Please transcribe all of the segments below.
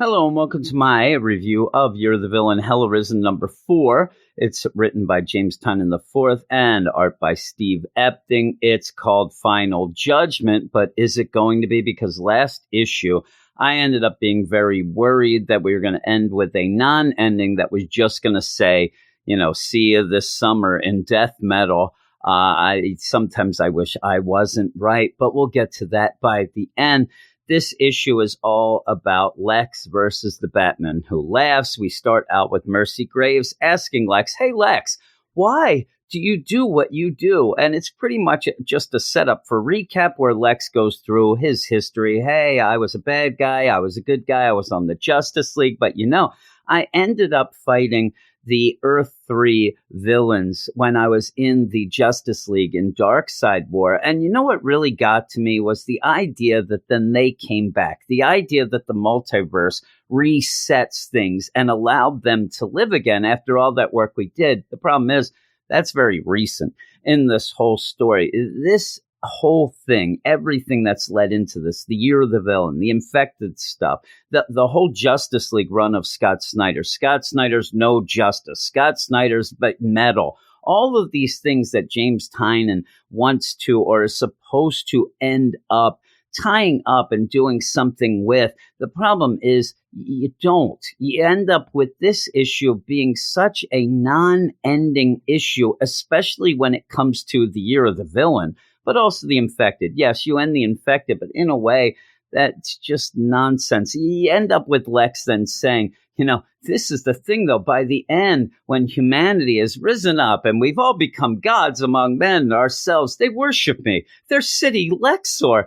Hello and welcome to my review of Year of the Villain, Hell Arisen number 4. It's written by James Tynion IV and art by Steve Epting. It's called Final Judgment, but is it going to be? Because last issue, I ended up being very worried that we were going to end with a non-ending that was just going to say, see you this summer in death metal. Sometimes I wish I wasn't right, but we'll get to that by the end. This issue is all about Lex versus the Batman Who Laughs. We start out with Mercy Graves asking Lex, hey, Lex, why do you do what you do? And it's pretty much just a setup for recap where Lex goes through his history. Hey, I was a bad guy. I was a good guy. I was on the Justice League. But, I ended up fighting the Earth 3 villains when I was in the Justice League in Darkseid War. And what really got to me was the idea that then they came back. The idea that the multiverse resets things and allowed them to live again after all that work we did. The problem is that's very recent in this whole story. This whole thing, everything that's led into this, the Year of the Villain, the infected stuff, the whole Justice League run of Scott Snyder's No Justice, Scott Snyder's metal, all of these things that James Tynion wants to or is supposed to end up tying up and doing something with. The problem is you don't. You end up with this issue being such a non-ending issue, especially when it comes to the Year of the Villain, but also the infected. Yes, you end the infected, but in a way, that's just nonsense. You end up with Lex then saying, this is the thing, though. By the end, when humanity has risen up and we've all become gods among men ourselves, they worship me. Their city, Lexor,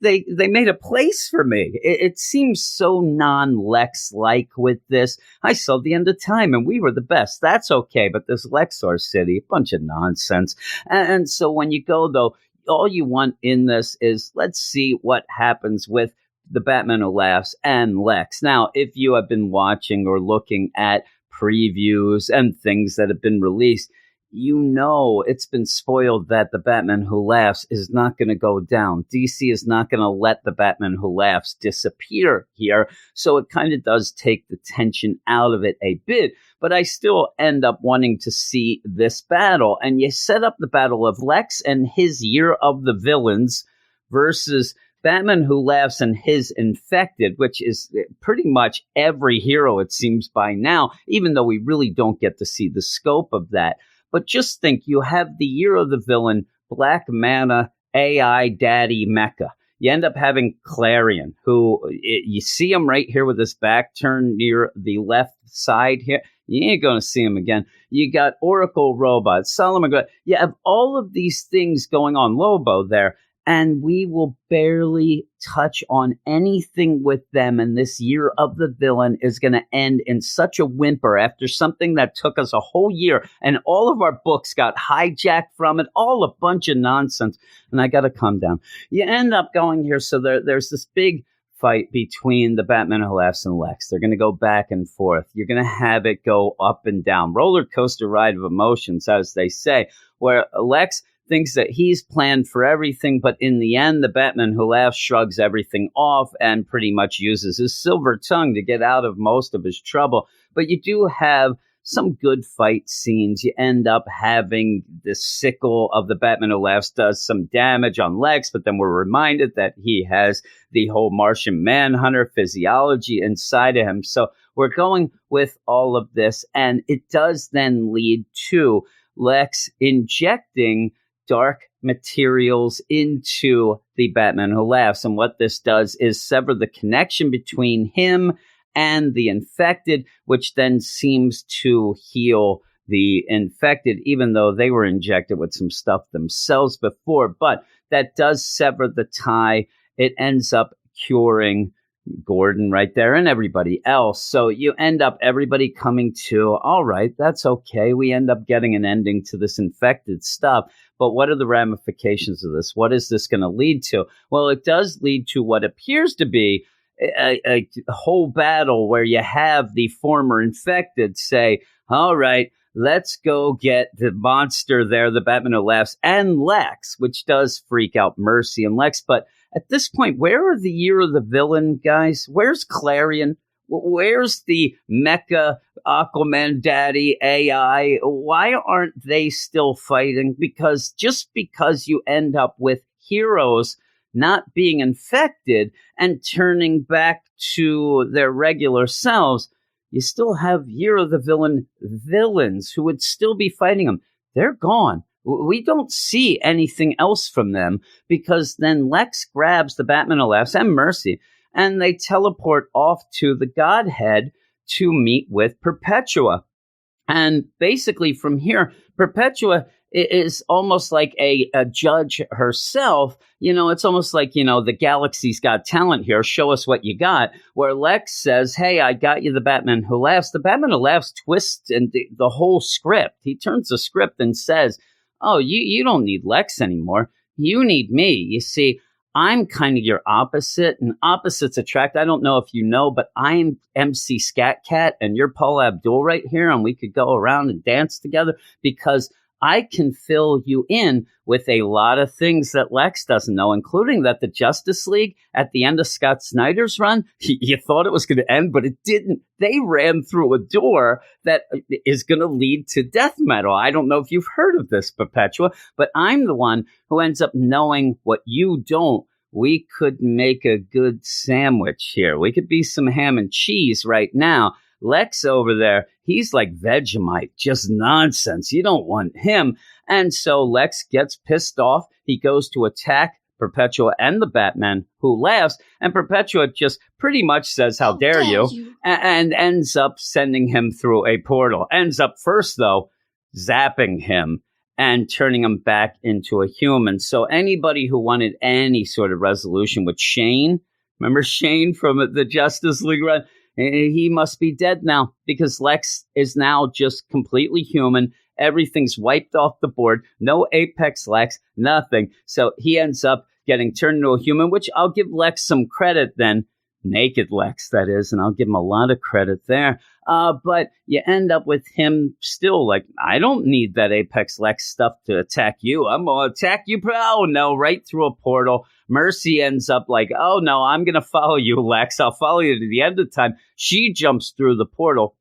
they made a place for me. It seems so non-Lex-like with this. I saw the end of time and we were the best. That's okay. But this Lexor city, a bunch of nonsense. And so when you go, though, all you want in this is let's see what happens with the Batman Who Laughs and Lex. Now, if you have been watching or looking at previews and things that have been released, it's been spoiled that the Batman Who Laughs is not going to go down. DC is not going to let the Batman Who Laughs disappear here. So it kind of does take the tension out of it a bit. But I still end up wanting to see this battle. And you set up the battle of Lex and his Year of the Villains versus Batman Who Laughs and his infected, which is pretty much every hero, it seems by now, even though we really don't get to see the scope of that. But just think, you have the Year of the Villain, Black Mana, AI Daddy Mecha. You end up having Clarion, who you see him right here with his back turned near the left side here. You ain't going to see him again. You got Oracle Robot, Solomon. You have all of these things going on. Lobo there. And we will barely touch on anything with them. And this Year of the Villain is going to end in such a whimper after something that took us a whole year. And all of our books got hijacked from it. All a bunch of nonsense. And I got to calm down. You end up going here. So there's this big fight between the Batman Who Laughs and Lex. They're going to go back and forth. You're going to have it go up and down. Roller coaster ride of emotions, as they say, where Lex thinks that he's planned for everything, but in the end, the Batman Who Laughs shrugs everything off and pretty much uses his silver tongue to get out of most of his trouble. But you do have some good fight scenes. You end up having the sickle of the Batman Who Laughs does some damage on Lex, but then we're reminded that he has the whole Martian Manhunter physiology inside of him. So we're going with all of this, and it does then lead to Lex injecting dark materials into the Batman Who Laughs. And what this does is sever the connection between him and the infected, which then seems to heal the infected, even though they were injected with some stuff themselves before. But that does sever the tie. It ends up curing Gordon right there and everybody else. So you end up everybody coming to, all right, that's okay. We end up getting an ending to this infected stuff. But what are the ramifications of this? What is this going to lead to? Well, it does lead to what appears to be a whole battle where you have the former infected say, all right, let's go get the monster there, the Batman Who Laughs, and Lex, which does freak out Mercy and Lex. But at this point, where are the Year of the Villain guys? Where's Clarion? Where's the Mecha Aquaman Daddy AI? Why aren't they still fighting? Because just because you end up with heroes not being infected and turning back to their regular selves, you still have Year of the Villain villains who would still be fighting them. They're gone. We don't see anything else from them because then Lex grabs the Batman Who Laughs and Mercy, and they teleport off to the Godhead to meet with Perpetua. And basically from here, Perpetua is almost like a judge herself. It's almost like, the Galaxy's Got Talent here. Show us what you got. Where Lex says, hey, I got you the Batman Who Laughs. The Batman Who Laughs twists and the whole script. He turns the script and says, oh, you don't need Lex anymore. You need me. You see, I'm kind of your opposite, and opposites attract. I don't know if you know, but I'm MC Scat Cat, and you're Paul Abdul right here, and we could go around and dance together because I can fill you in with a lot of things that Lex doesn't know, including that the Justice League at the end of Scott Snyder's run, you thought it was going to end, but it didn't. They ran through a door that is going to lead to death metal. I don't know if you've heard of this, Perpetua, but I'm the one who ends up knowing what you don't. We could make a good sandwich here. We could be some ham and cheese right now. Lex over there, he's like Vegemite, just nonsense. You don't want him. And so Lex gets pissed off. He goes to attack Perpetua and the Batman Who Laughs. And Perpetua just pretty much says, how dare you? And ends up sending him through a portal. Ends up first, though, zapping him and turning him back into a human. So anybody who wanted any sort of resolution with Shane, remember Shane from the Justice League run? He must be dead now because Lex is now just completely human. Everything's wiped off the board. No Apex Lex, nothing. So he ends up getting turned into a human, which I'll give Lex some credit then. Naked Lex, that is, and I'll give him a lot of credit there. But you end up with him still like, I don't need that Apex Lex stuff to attack you. I'm going to attack you. Oh, no, right through a portal. Mercy ends up like, oh, no, I'm going to follow you, Lex. I'll follow you to the end of time. She jumps through the portal.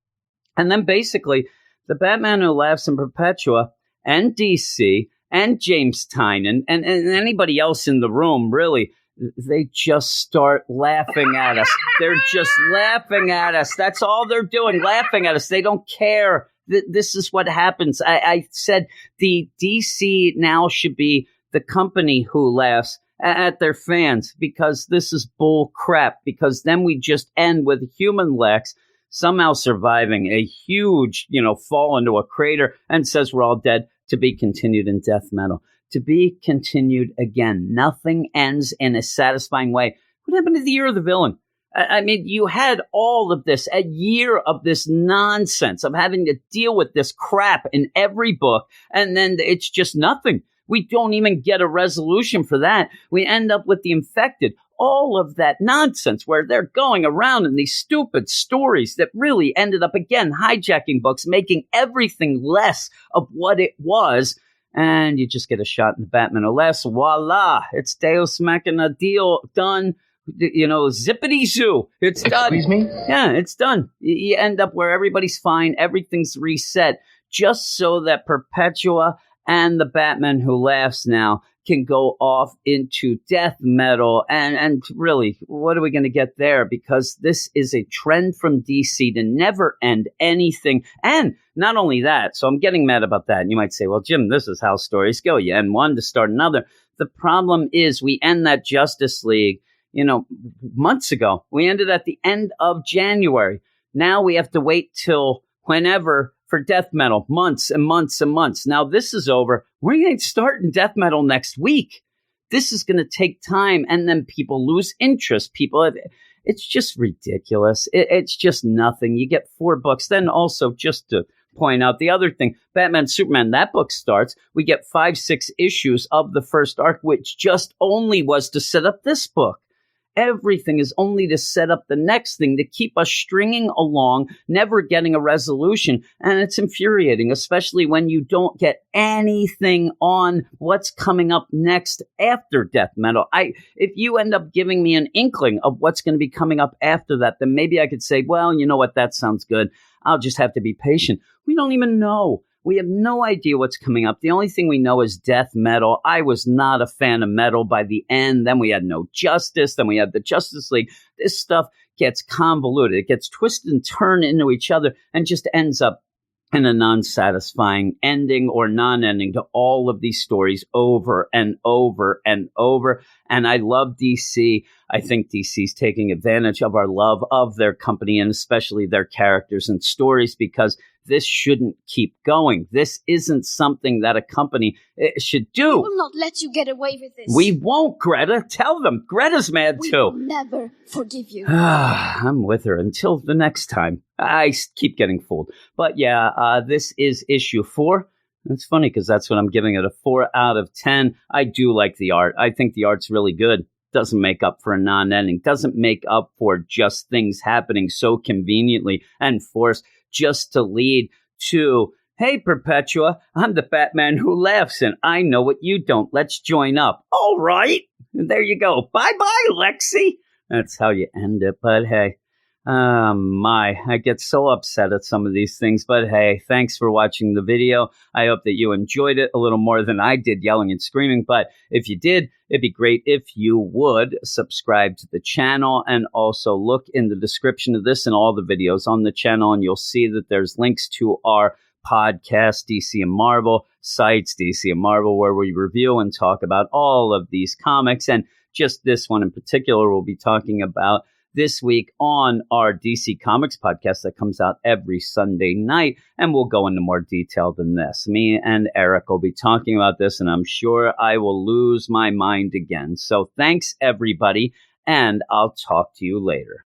And then basically, the Batman Who Laughs and Perpetua and DC and James Tynion and anybody else in the room, really, they just start laughing at us. They're just laughing at us. That's all they're doing, laughing at us. They don't care. This is what happens. I said the DC now should be the company who laughs at their fans because this is bull crap. Because then we just end with human Lex somehow surviving a huge, fall into a crater and says we're all dead, to be continued in death metal. To be continued again. Nothing ends in a satisfying way. What happened to the Year of the Villain? I mean, you had all of this, a year of this nonsense of having to deal with this crap in every book, and then it's just nothing. We don't even get a resolution for that. We end up with the Infected. All of that nonsense where they're going around in these stupid stories that really ended up, again, hijacking books, making everything less of what it was. And you just get a shot in the Batman Who Laughs. Voila. It's Deus Machina deal done. Zippity zoo. It's done. Excuse me? Yeah, it's done. You end up where everybody's fine. Everything's reset just so that Perpetua and the Batman Who Laughs now can go off into death metal. And really, what are we going to get there? Because this is a trend from DC to never end anything. And not only that, so I'm getting mad about that. And you might say, well, Jim, this is how stories go. You end one to start another. The problem is we end that Justice League, months ago. We ended at the end of January. Now we have to wait till whenever for death metal, months and months and months. Now this is over. We're going to start in death metal next week. This is going to take time, and then people lose interest. It's just ridiculous. It's just nothing. You get 4 books. Then also, just to point out the other thing, Batman, Superman, that book starts. We get 5, 6 issues of the first arc, which just only was to set up this book. everything is only to set up the next thing, to keep us stringing along, never getting a resolution. And it's infuriating, especially when you don't get anything on what's coming up next after death metal. If you end up giving me an inkling of what's going to be coming up after that, then maybe I could say, well, you know what, that sounds good. I'll just have to be patient. We don't even know. We have no idea what's coming up. The only thing we know is death metal. I was not a fan of metal by the end. Then we had No Justice. Then we had the Justice League. This stuff gets convoluted. It gets twisted and turned into each other and just ends up in a non-satisfying ending or non-ending to all of these stories over and over and over. And I love DC. I think DC's taking advantage of our love of their company and especially their characters and stories, because this shouldn't keep going. This isn't something that a company should do. We will not let you get away with this. We won't, Greta. Tell them. Greta's mad We too. will never forgive you. I'm with her until the next time. I keep getting fooled. But yeah, this is issue 4. It's funny because that's what I'm giving it, a 4 out of 10. I do like the art. I think the art's really good. Doesn't make up for a non-ending. Doesn't make up for just things happening so conveniently and forced just to lead to, hey, Perpetua, I'm the Batman who laughs, and I know what you don't. Let's join up. All right. There you go. Bye-bye, Lexi. That's how you end it. But hey, I get so upset at some of these things. But hey, thanks for watching the video. I hope that you enjoyed it a little more than I did yelling and screaming. But if you did, it'd be great if you would subscribe to the channel and also look in the description of this and all the videos on the channel. And you'll see that there's links to our podcast, DC and Marvel sites, DC and Marvel, where we review and talk about all of these comics. And just this one in particular, we'll be talking about this week on our DC Comics podcast that comes out every Sunday night. And we'll go into more detail than this. Me and Eric will be talking about this, and I'm sure I will lose my mind again. So thanks, everybody, and I'll talk to you later.